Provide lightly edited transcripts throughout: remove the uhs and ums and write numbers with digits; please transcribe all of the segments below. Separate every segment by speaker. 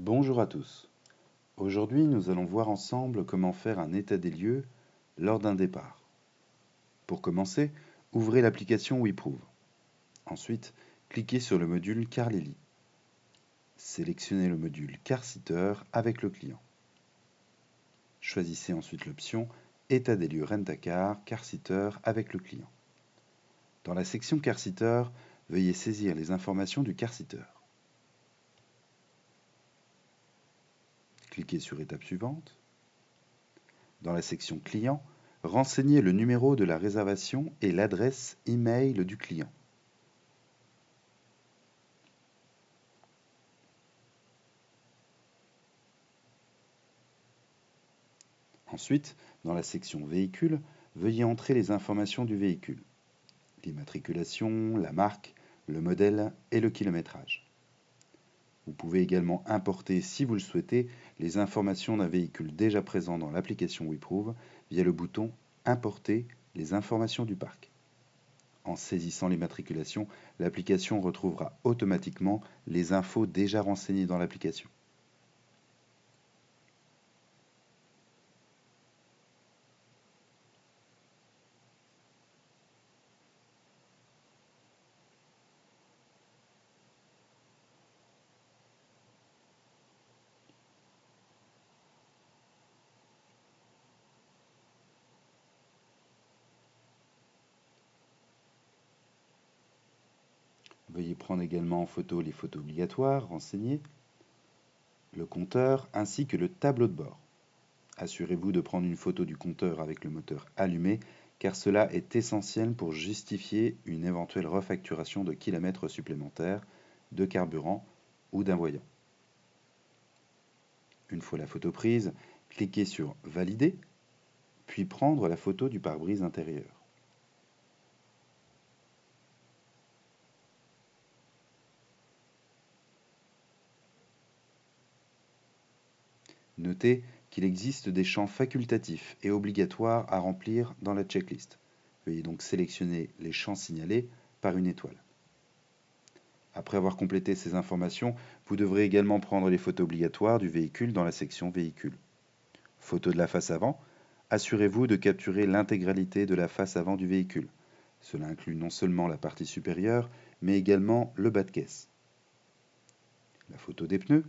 Speaker 1: Bonjour à tous. Aujourd'hui, nous allons voir ensemble comment faire un état des lieux lors d'un départ. Pour commencer, ouvrez l'application WeProve. Ensuite, cliquez sur le module Carlely. Sélectionnez le module CarSitter avec le client. Choisissez ensuite l'option État des lieux Rent-A-Car CarSitter avec le client. Dans la section CarSitter, veuillez saisir les informations du CarSitter. Cliquez sur Étape suivante. Dans la section Client, renseignez le numéro de la réservation et l'adresse e-mail du client. Ensuite, dans la section Véhicule, veuillez entrer les informations du véhicule, l'immatriculation, la marque, le modèle et le kilométrage. Vous pouvez également importer, si vous le souhaitez, les informations d'un véhicule déjà présent dans l'application WeProve via le bouton Importer les informations du parc. En saisissant l'immatriculation, l'application retrouvera automatiquement les infos déjà renseignées dans l'application. Veuillez prendre également en photo les photos obligatoires renseignées, le compteur ainsi que le tableau de bord. Assurez-vous de prendre une photo du compteur avec le moteur allumé car cela est essentiel pour justifier une éventuelle refacturation de kilomètres supplémentaires, de carburant ou d'un voyant. Une fois la photo prise, cliquez sur Valider, puis prendre la photo du pare-brise intérieur. Notez qu'il existe des champs facultatifs et obligatoires à remplir dans la checklist. Veuillez donc sélectionner les champs signalés par une étoile. Après avoir complété ces informations, vous devrez également prendre les photos obligatoires du véhicule dans la section Véhicule. Photo de la face avant, assurez-vous de capturer l'intégralité de la face avant du véhicule. Cela inclut non seulement la partie supérieure, mais également le bas de caisse. La photo des pneus,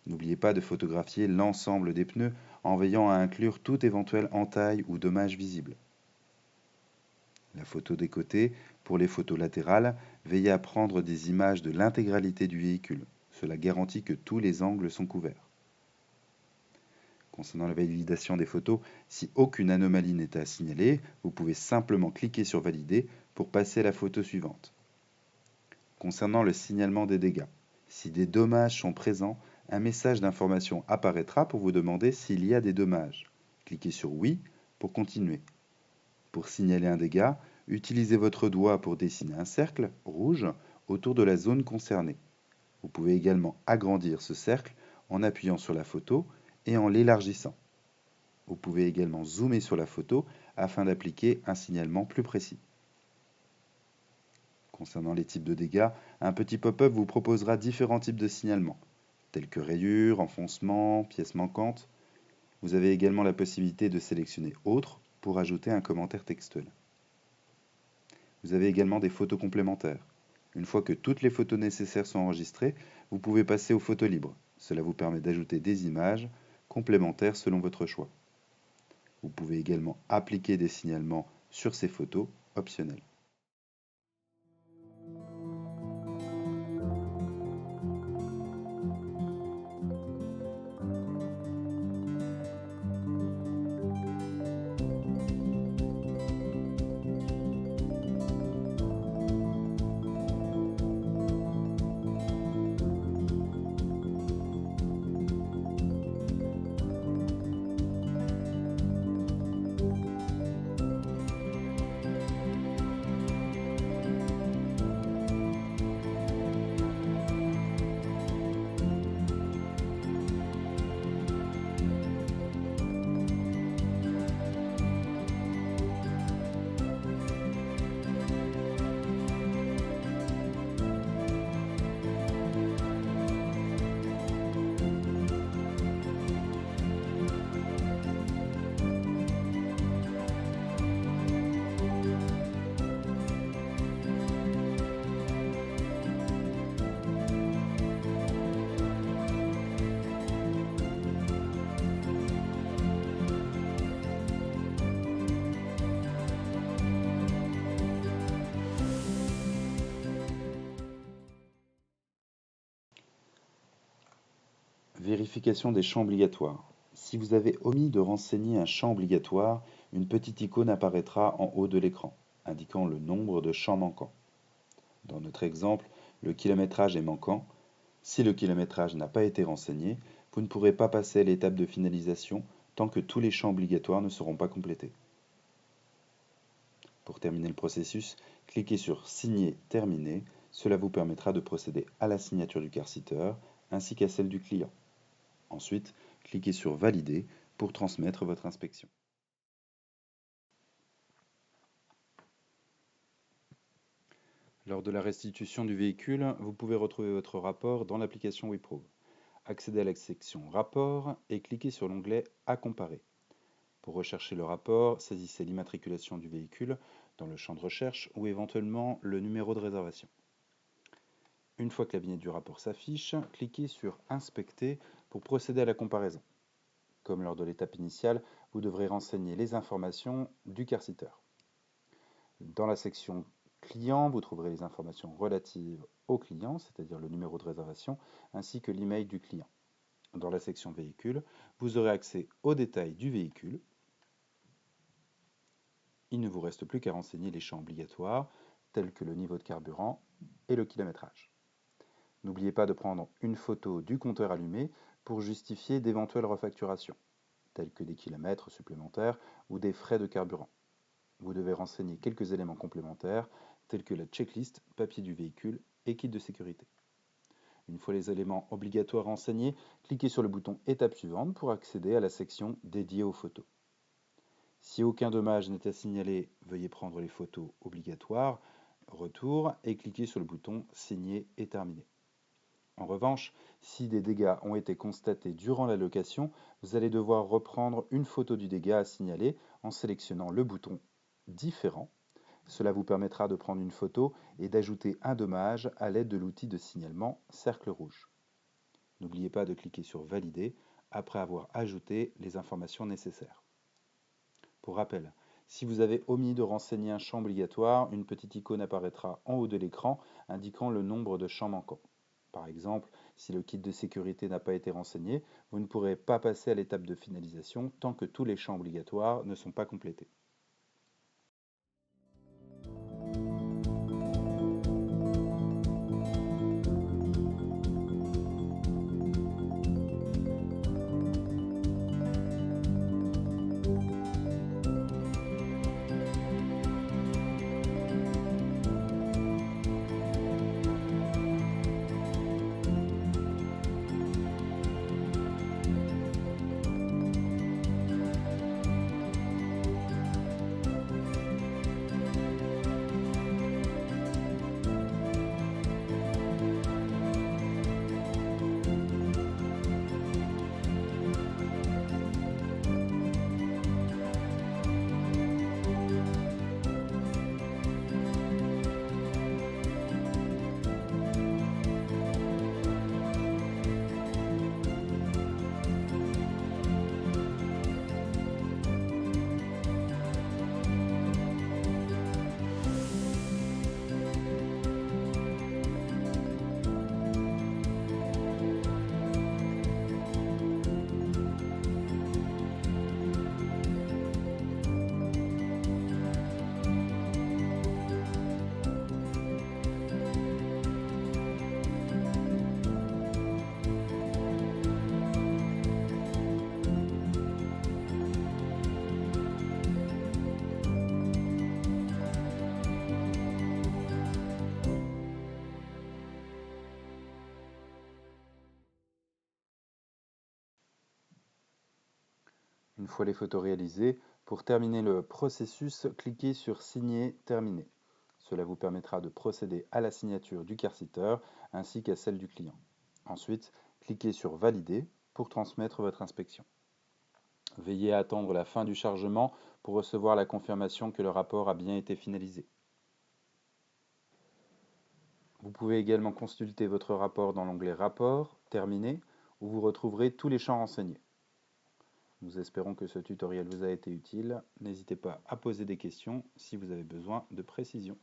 Speaker 1: n'oubliez pas de photographier l'ensemble des pneus en veillant à inclure toute éventuelle entaille ou dommage visible. La photo des côtés, pour les photos latérales, veillez à prendre des images de l'intégralité du véhicule. Cela garantit que tous les angles sont couverts. Concernant la validation des photos, si aucune anomalie n'est à signaler, vous pouvez simplement cliquer sur Valider pour passer à la photo suivante. Concernant le signalement des dégâts, si des dommages sont présents, un message d'information apparaîtra pour vous demander s'il y a des dommages. Cliquez sur Oui pour continuer. Pour signaler un dégât, utilisez votre doigt pour dessiner un cercle rouge autour de la zone concernée. Vous pouvez également agrandir ce cercle en appuyant sur la photo et en l'élargissant. Vous pouvez également zoomer sur la photo afin d'appliquer un signalement plus précis. Concernant les types de dégâts, un petit pop-up vous proposera différents types de signalements, tels que rayures, enfoncements, pièces manquantes. Vous avez également la possibilité de sélectionner Autres pour ajouter un commentaire textuel. Vous avez également des photos complémentaires. Une fois que toutes les photos nécessaires sont enregistrées, vous pouvez passer aux photos libres. Cela vous permet d'ajouter des images complémentaires selon votre choix. Vous pouvez également appliquer des signalements sur ces photos optionnelles. Vérification des champs obligatoires. Si vous avez omis de renseigner un champ obligatoire, une petite icône apparaîtra en haut de l'écran, indiquant le nombre de champs manquants. Dans notre exemple, le kilométrage est manquant. Si le kilométrage n'a pas été renseigné, vous ne pourrez pas passer à l'étape de finalisation tant que tous les champs obligatoires ne seront pas complétés. Pour terminer le processus, cliquez sur Signer terminé. Cela vous permettra de procéder à la signature du car-sitter ainsi qu'à celle du client. Ensuite, cliquez sur Valider pour transmettre votre inspection. Lors de la restitution du véhicule, vous pouvez retrouver votre rapport dans l'application WeProve. Accédez à la section Rapport et cliquez sur l'onglet À comparer. Pour rechercher le rapport, saisissez l'immatriculation du véhicule dans le champ de recherche ou éventuellement le numéro de réservation. Une fois que la vignette du rapport s'affiche, cliquez sur Inspecter pour procéder à la comparaison. Comme lors de l'étape initiale, vous devrez renseigner les informations du car-sitter. Dans la section Client, vous trouverez les informations relatives au client, c'est-à-dire le numéro de réservation, ainsi que l'email du client. Dans la section Véhicule, vous aurez accès aux détails du véhicule. Il ne vous reste plus qu'à renseigner les champs obligatoires, tels que le niveau de carburant et le kilométrage. N'oubliez pas de prendre une photo du compteur allumé pour justifier d'éventuelles refacturations, telles que des kilomètres supplémentaires ou des frais de carburant. Vous devez renseigner quelques éléments complémentaires, tels que la checklist, papier du véhicule et kit de sécurité. Une fois les éléments obligatoires renseignés, cliquez sur le bouton Étape suivante pour accéder à la section dédiée aux photos. Si aucun dommage n'est à signaler, veuillez prendre les photos obligatoires, Retour, et cliquez sur le bouton Signer et terminer. En revanche, si des dégâts ont été constatés durant la location, vous allez devoir reprendre une photo du dégât à signaler en sélectionnant le bouton Différent. Cela vous permettra de prendre une photo et d'ajouter un dommage à l'aide de l'outil de signalement cercle rouge. N'oubliez pas de cliquer sur Valider après avoir ajouté les informations nécessaires. Pour rappel, si vous avez omis de renseigner un champ obligatoire, une petite icône apparaîtra en haut de l'écran indiquant le nombre de champs manquants. Par exemple, si le kit de sécurité n'a pas été renseigné, vous ne pourrez pas passer à l'étape de finalisation tant que tous les champs obligatoires ne sont pas complétés. Une fois les photos réalisées, pour terminer le processus, cliquez sur Signer terminé. Cela vous permettra de procéder à la signature du car-sitter ainsi qu'à celle du client. Ensuite, cliquez sur Valider pour transmettre votre inspection. Veillez à attendre la fin du chargement pour recevoir la confirmation que le rapport a bien été finalisé. Vous pouvez également consulter votre rapport dans l'onglet Rapport, Terminé, où vous retrouverez tous les champs renseignés. Nous espérons que ce tutoriel vous a été utile. N'hésitez pas à poser des questions si vous avez besoin de précision.